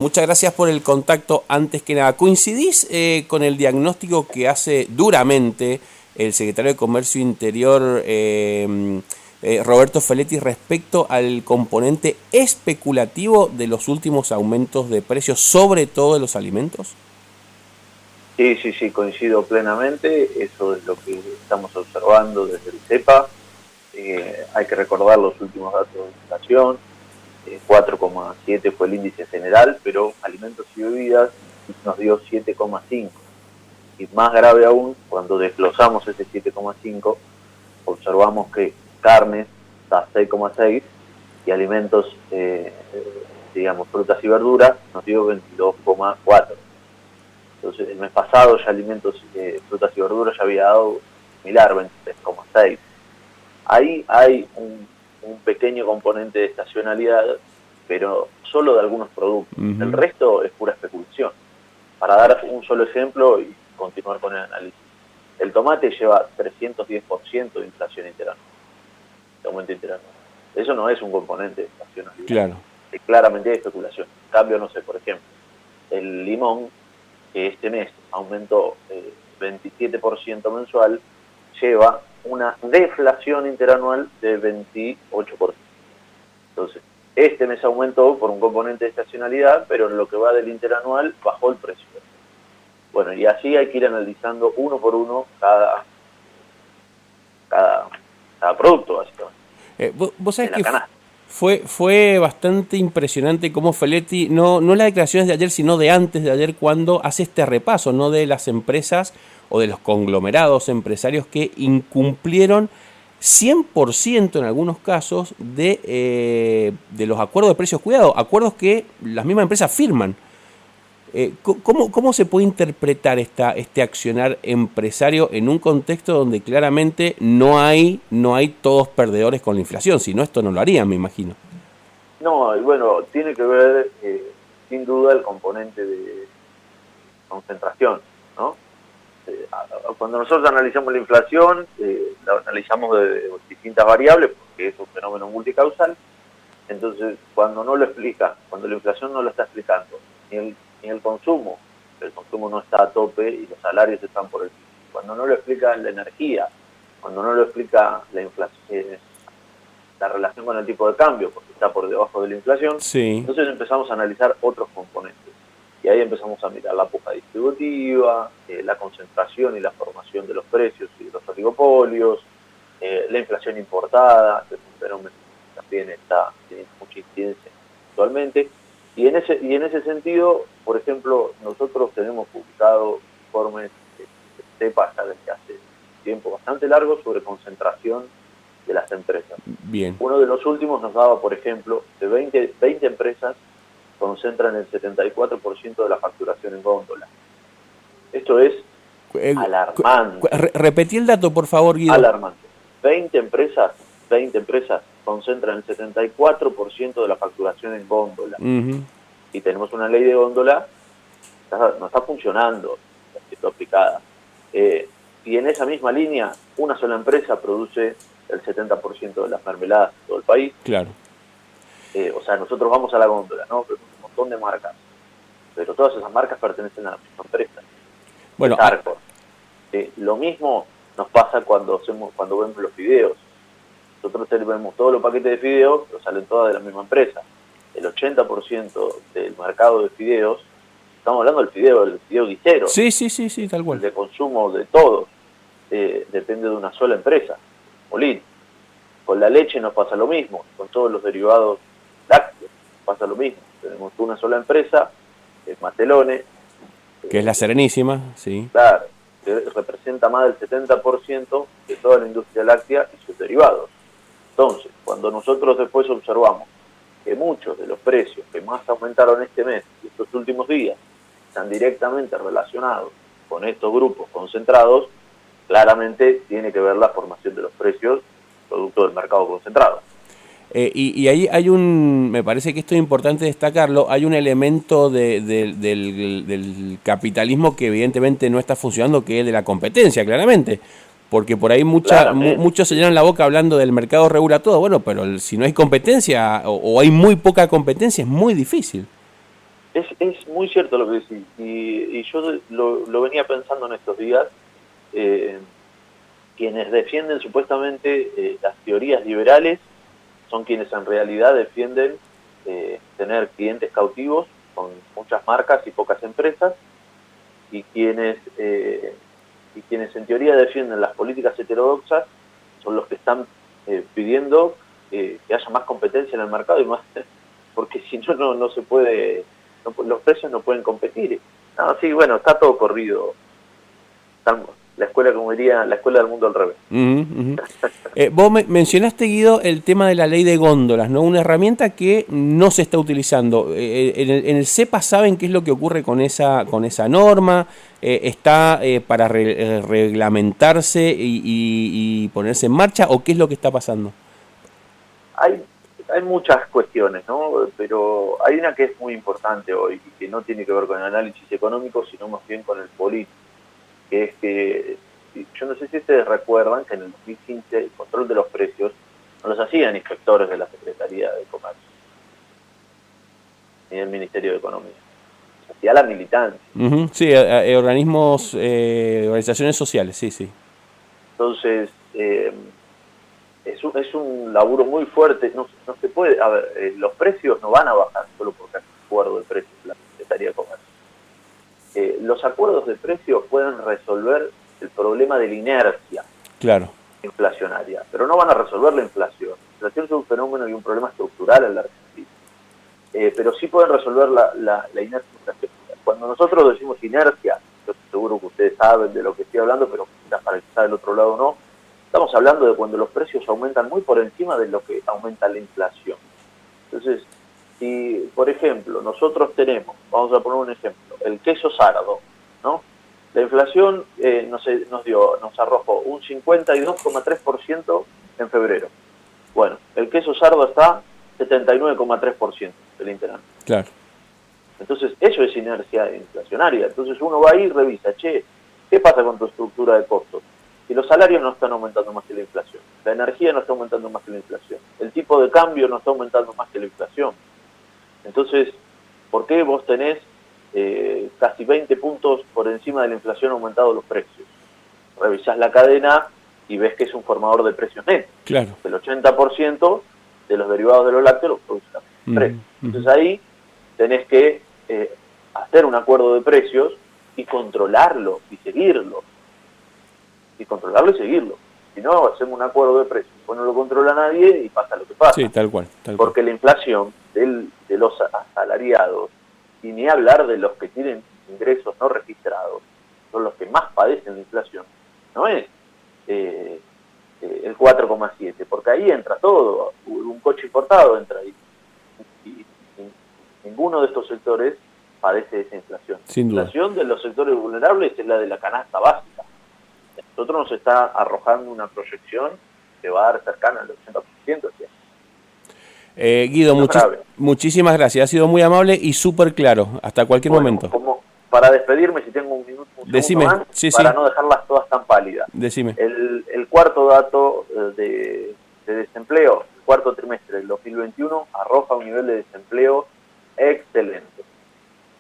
Muchas gracias por el contacto. Antes que nada, ¿coincidís con el diagnóstico que hace duramente el secretario de Comercio Interior, Roberto Feletti, respecto al componente especulativo de los últimos aumentos de precios, sobre todo de los alimentos? Sí, coincido plenamente. Eso es lo que estamos observando desde el CEPA. Hay que recordar los últimos datos de inflación. 4,7 fue el índice general, pero alimentos y bebidas nos dio 7,5. Y más grave aún, cuando desglosamos ese 7,5, observamos que carnes está 6,6 y alimentos, frutas y verduras, nos dio 22,4. Entonces, el mes pasado ya alimentos, frutas y verduras ya había dado similar, 23,6. Ahí hay un pequeño componente de estacionalidad, pero solo de algunos productos. El resto es pura especulación. Para dar un solo ejemplo y continuar con el análisis. El tomate lleva 310% de inflación interanual, de aumento interanual. Eso no es un componente de estacionalidad. Claro. Claramente hay especulación. En cambio, no sé, por ejemplo, el limón, que este mes aumentó 27% mensual, lleva una deflación interanual de 28%. Entonces, este mes aumentó por un componente de estacionalidad, pero en lo que va del interanual bajó el precio. Bueno, y así hay que ir analizando uno por uno cada producto, básicamente. Vos sabés que fue bastante impresionante cómo Feletti, no las declaraciones de ayer, sino de antes de ayer, cuando hace este repaso, ¿no?, de las empresas o de los conglomerados empresarios que incumplieron 100% en algunos casos de los acuerdos de precios cuidados, acuerdos que las mismas empresas firman. ¿Cómo se puede interpretar este accionar empresario en un contexto donde claramente no hay todos perdedores con la inflación? Si no, esto no lo harían, me imagino. No, y bueno, tiene que ver sin duda el componente de concentración, ¿no? Cuando nosotros analizamos la inflación, la analizamos de distintas variables, porque es un fenómeno multicausal. Entonces, cuando no lo explica, cuando la inflación no lo está explicando, ni el consumo no está a tope y los salarios están por el piso. Cuando no lo explica la energía, cuando no lo explica la inflación, la relación con el tipo de cambio, porque está por debajo de la inflación, sí. Entonces empezamos a analizar otros componentes. Y ahí empezamos a mirar la puja distributiva, la concentración y la formación de los precios y de los oligopolios, la inflación importada, que es un fenómeno que también tiene mucha incidencia actualmente. Y en ese sentido, por ejemplo, nosotros tenemos publicado informes de CEPA ya desde hace tiempo bastante largo sobre concentración de las empresas. Bien. Uno de los últimos nos daba, por ejemplo, de 20 empresas concentran el 74% de la facturación en góndola. Esto es alarmante. Repetí el dato, por favor, Guido. Alarmante. 20 empresas concentran el 74% de la facturación en góndola. Y tenemos una ley de góndola que no está funcionando, está siendo aplicada. Y en esa misma línea, una sola empresa produce el 70% de las mermeladas de todo el país. Claro. O sea, nosotros vamos a la góndola, ¿no? Pero un montón de marcas. Pero todas esas marcas pertenecen a la misma empresa. Bueno, lo mismo nos pasa cuando vemos los fideos. Nosotros vemos todos los paquetes de fideos, pero salen todas de la misma empresa. El 80% del mercado de fideos, estamos hablando del fideo guisero. Sí, tal cual. El de consumo de todos, depende de una sola empresa, Molino. Con la leche nos pasa lo mismo, con todos los derivados lácteos pasa lo mismo. Tenemos una sola empresa, que es Matelone. Que es la Serenísima, sí. Claro, que representa más del 70% de toda la industria láctea y sus derivados. Entonces, cuando nosotros después observamos que muchos de los precios que más aumentaron este mes y estos últimos días están directamente relacionados con estos grupos concentrados, claramente tiene que ver la formación de los precios producto del mercado concentrado. Y ahí hay me parece que esto es importante destacarlo, hay un elemento del capitalismo que evidentemente no está funcionando, que es de la competencia, claramente. Porque por ahí muchos se llenan la boca hablando del mercado regula todo. Bueno, pero si no hay competencia o hay muy poca competencia, es muy difícil. Es muy cierto lo que decís, y yo lo venía pensando en estos días. Quienes defienden supuestamente las teorías liberales son quienes en realidad defienden tener clientes cautivos con muchas marcas y pocas empresas, y quienes en teoría defienden las políticas heterodoxas son los que están pidiendo que haya más competencia en el mercado, y más, porque si no se puede, los precios no pueden competir. No, sí, bueno, está todo corrido. La escuela, como diría, la escuela del mundo al revés. Vos mencionaste, Guido, el tema de la ley de góndolas, ¿no? Una herramienta que no se está utilizando. En el CEPA, ¿saben qué es lo que ocurre con esa norma? ¿Está para reglamentarse y ponerse en marcha? ¿O qué es lo que está pasando? Hay muchas cuestiones, ¿no? Pero hay una que es muy importante hoy y que no tiene que ver con el análisis económico, sino más bien con el político, que es que, yo no sé si ustedes recuerdan que en el 2015 el control de los precios no los hacían inspectores de la Secretaría de Comercio ni del Ministerio de Economía, los hacía la militancia. Sí, organismos, organizaciones sociales, sí. Entonces, es un laburo muy fuerte. No se puede, a ver, los precios no van a bajar solo porque hay un acuerdo de precios de la Secretaría de Comercio. Los acuerdos de precios pueden resolver el problema de la inercia inflacionaria, pero no van a resolver la inflación. La inflación es un fenómeno y un problema estructural en la Argentina, pero sí pueden resolver la inercia inflacionaria. Cuando nosotros decimos inercia, yo estoy seguro que ustedes saben de lo que estoy hablando, pero quizás para el que está del otro lado no, estamos hablando de cuando los precios aumentan muy por encima de lo que aumenta la inflación. Entonces, si, por ejemplo, nosotros tenemos, vamos a poner un ejemplo, el queso sardo, ¿no? La inflación nos arrojó un 52,3% en febrero. Bueno, el queso sardo está 79,3% del interanual. Claro. Entonces, eso es inercia inflacionaria. Entonces uno va ahí y revisa, ¿qué pasa con tu estructura de costos? Si los salarios no están aumentando más que la inflación, la energía no está aumentando más que la inflación, el tipo de cambio no está aumentando más que la inflación. Entonces, ¿por qué vos tenés casi 20 puntos por encima de la inflación aumentados los precios? Revisás la cadena y ves que es un formador de precios netos. Claro. El 80% de los derivados de los lácteos los producen los precios. Entonces ahí tenés que hacer un acuerdo de precios y controlarlo y seguirlo. Si no, hacemos un acuerdo de precios, pues no lo controla nadie y pasa lo que pasa. Sí, tal cual. Porque la inflación de los asalariados, y ni hablar de los que tienen ingresos no registrados, son los que más padecen la inflación, no es el 4,7, porque ahí entra todo, un coche importado entra ahí, y ninguno de estos sectores padece esa inflación. Sin duda. La inflación de los sectores vulnerables es la de la canasta básica. Nosotros nos está arrojando una proyección que va a dar cercana al 80%. Guido, muchísimas gracias. Ha sido muy amable y súper claro. Hasta cualquier momento. Como para despedirme, si tengo un segundo más, para no dejarlas todas tan pálidas. Decime. El cuarto dato de desempleo, el cuarto trimestre del 2021, arroja un nivel de desempleo excelente.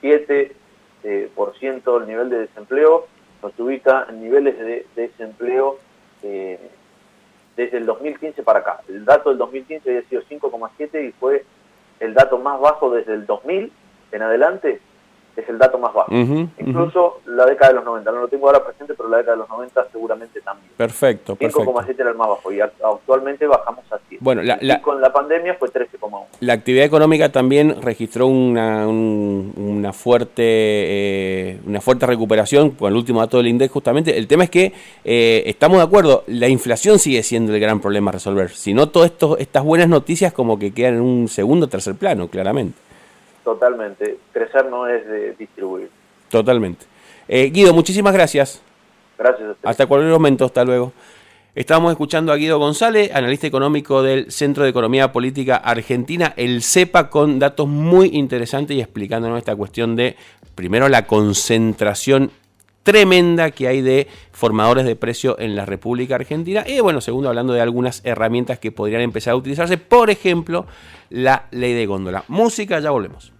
7% el nivel de desempleo, nos ubica en niveles de desempleo desde el 2015 para acá. El dato del 2015 había sido 5,7 y fue el dato más bajo desde el 2000 en adelante, es el dato más bajo. Incluso la década de los 90, no lo tengo ahora presente, pero la década de los 90 seguramente también. Perfecto. 5,7 era el más bajo y actualmente bajamos a 7. Bueno, y con la pandemia fue 13,1. La actividad económica también registró una fuerte recuperación con el último dato del INDEC justamente. El tema es que estamos de acuerdo, la inflación sigue siendo el gran problema a resolver. Si no, todas estas buenas noticias como que quedan en un segundo o tercer plano, claramente. Totalmente. Crecer no es de distribuir. Totalmente. Guido, muchísimas gracias. Gracias a usted. Hasta cualquier momento, hasta luego. Estamos escuchando a Guido González, analista económico del Centro de Economía Política Argentina, el CEPA, con datos muy interesantes y explicándonos esta cuestión de, primero, la concentración tremenda que hay de formadores de precio en la República Argentina. Y bueno, segundo, hablando de algunas herramientas que podrían empezar a utilizarse, por ejemplo, la ley de góndola. Música, ya volvemos.